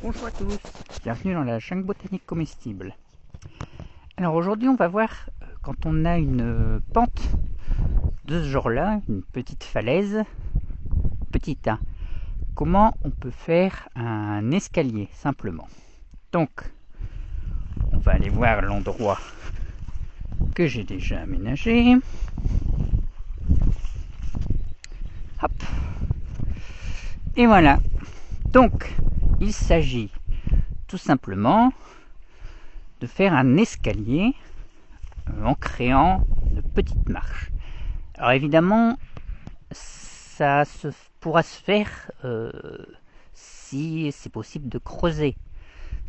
Bonjour à tous, bienvenue dans la jungle botanique comestible. Alors aujourd'hui on va voir quand on a une pente de ce genre-là, une petite falaise, petite, hein, comment on peut faire un escalier simplement. Donc on va aller voir l'endroit que j'ai déjà aménagé. Hop. Et voilà. Donc il s'agit tout simplement de faire un escalier en créant de petites marches. Alors évidemment, ça pourra se faire si c'est possible de creuser.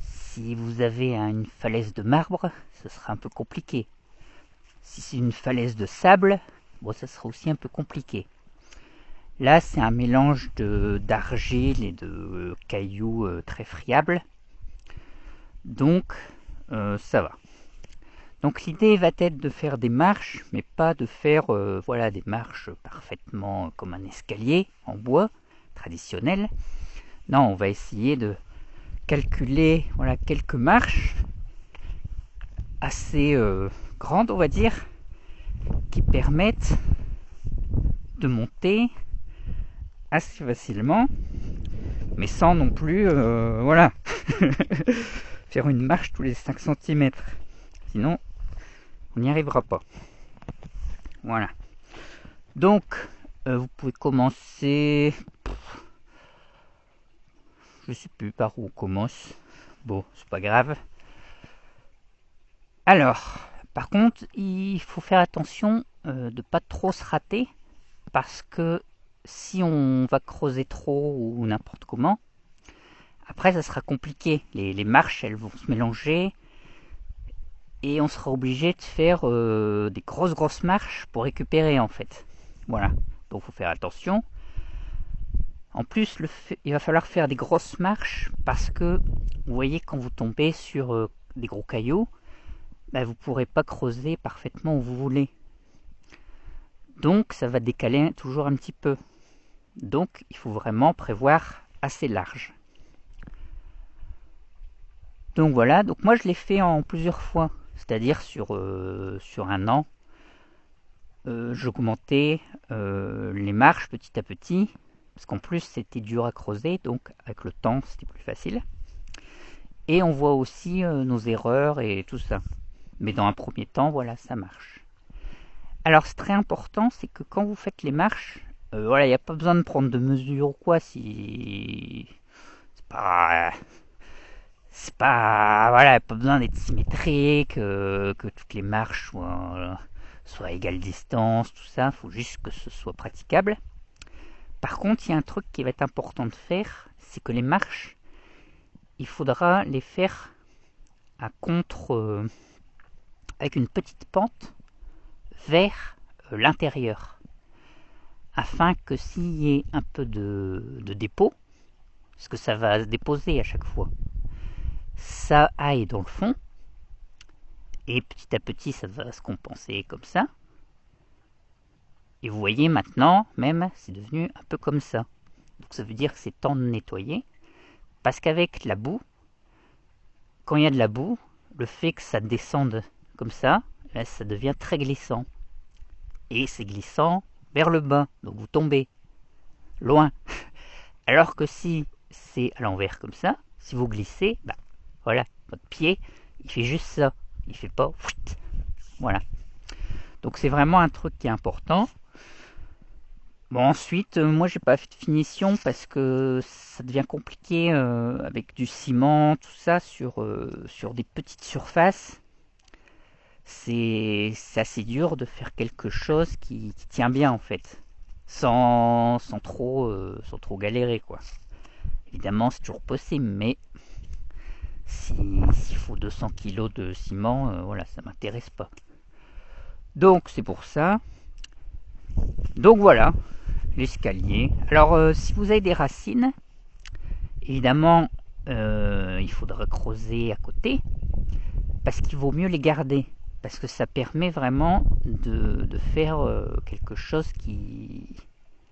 Si vous avez une falaise de marbre, ce sera un peu compliqué. Si c'est une falaise de sable, bon, ça sera aussi un peu compliqué. Là, c'est un mélange d'argile et de cailloux très friables. Donc, ça va. Donc l'idée va être de faire des marches, mais pas de faire voilà, des marches parfaitement comme un escalier en bois traditionnel. Non, on va essayer de calculer voilà, quelques marches assez grandes, on va dire, qui permettent de monter assez facilement, mais sans non plus voilà, faire une marche tous les 5 cm. Sinon, on n'y arrivera pas. Voilà. Donc, vous pouvez commencer. Je sais plus par où on commence. Bon, c'est pas grave. Alors, par contre, il faut faire attention de pas trop se rater, parce que si on va creuser trop ou n'importe comment, après ça sera compliqué. Les marches, elles vont se mélanger et on sera obligé de faire des grosses marches pour récupérer en fait. Voilà, donc il faut faire attention. En plus, il va falloir faire des grosses marches parce que vous voyez, quand vous tombez sur des gros cailloux, vous ne pourrez pas creuser parfaitement où vous voulez. Donc ça va décaler toujours un petit peu. Donc il faut vraiment prévoir assez large. Donc voilà, donc moi je l'ai fait en plusieurs fois, c'est-à-dire sur un an. J'augmentais les marches petit à petit, parce qu'en plus c'était dur à creuser, donc avec le temps c'était plus facile. Et on voit aussi nos erreurs et tout ça. Mais dans un premier temps, voilà, ça marche. Alors c'est très important, c'est que quand vous faites les marches, voilà, il n'y a pas besoin de prendre de mesure ou quoi, si c'est pas voilà, pas besoin d'être symétrique, que toutes les marches soient à égale distance, tout ça, il faut juste que ce soit praticable. Par contre, il y a un truc qui va être important de faire, c'est que les marches, il faudra les faire à contre avec une petite pente vers l'intérieur, afin que s'il y ait un peu de dépôt, parce que ça va se déposer à chaque fois, ça aille dans le fond, et petit à petit ça va se compenser comme ça. Et vous voyez maintenant, même, c'est devenu un peu comme ça. Donc ça veut dire que c'est temps de nettoyer, parce qu'avec la boue, quand il y a de la boue, le fait que ça descende comme ça, là, ça devient très glissant. Et c'est glissant vers le bas, donc vous tombez loin. Alors que si c'est à l'envers comme ça, si vous glissez, voilà, votre pied, il fait juste ça. Il fait pas... Voilà. Donc c'est vraiment un truc qui est important. Bon, ensuite, moi j'ai pas fait de finition parce que ça devient compliqué avec du ciment, tout ça, sur des petites surfaces. C'est assez dur de faire quelque chose qui tient bien en fait, sans trop galérer quoi. Évidemment, c'est toujours possible, mais s'il faut 200 kilos de ciment, voilà, ça m'intéresse pas. Donc c'est pour ça. Donc voilà, l'escalier. Alors si vous avez des racines, évidemment, il faudra creuser à côté, parce qu'il vaut mieux les garder, parce que ça permet vraiment de faire quelque chose qui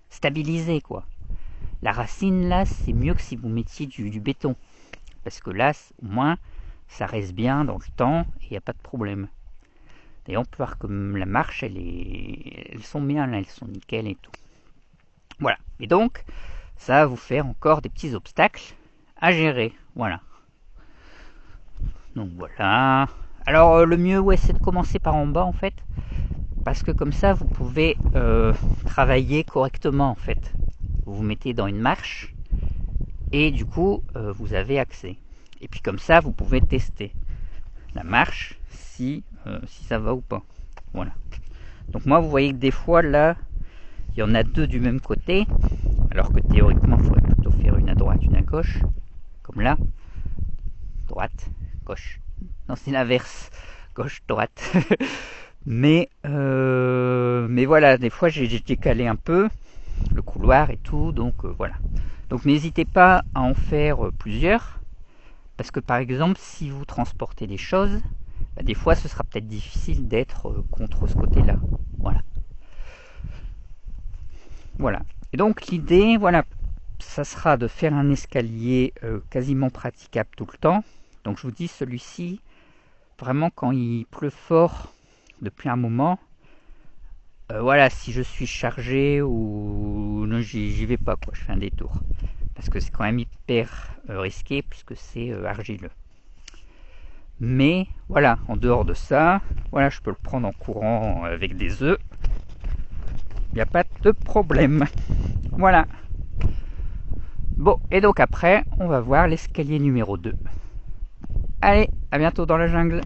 stabilisé quoi. La racine là, c'est mieux que si vous mettiez du béton, parce que là, au moins, ça reste bien dans le temps et il n'y a pas de problème. D'ailleurs, on peut voir que la marche, elles sont bien là, elles sont nickel et tout. Voilà. Et donc, ça va vous faire encore des petits obstacles à gérer. Voilà. Donc voilà. Alors le mieux, ouais, c'est de commencer par en bas en fait, parce que comme ça, vous pouvez travailler correctement en fait. Vous vous mettez dans une marche et du coup, vous avez accès. Et puis comme ça, vous pouvez tester la marche si ça va ou pas. Voilà. Donc moi, vous voyez que des fois là, il y en a deux du même côté, alors que théoriquement, il faudrait plutôt faire une à droite, une à gauche, comme là. Droite, gauche. Non, c'est l'inverse. Gauche, droite. mais voilà, des fois j'ai décalé un peu le couloir et tout, donc voilà. Donc n'hésitez pas à en faire plusieurs, parce que par exemple, si vous transportez des choses, bah, des fois ce sera peut-être difficile d'être contre ce côté-là. Voilà. Voilà. Et donc l'idée, voilà, ça sera de faire un escalier quasiment praticable tout le temps. Donc je vous dis, celui-ci, vraiment quand il pleut fort depuis un moment, voilà, si je suis chargé ou non, j'y vais pas, quoi, je fais un détour. Parce que c'est quand même hyper risqué puisque c'est argileux. Mais voilà, en dehors de ça, voilà, je peux le prendre en courant avec des œufs. Il n'y a pas de problème. Voilà. Bon, et donc après, on va voir l'escalier numéro 2. Allez, à bientôt dans la jungle.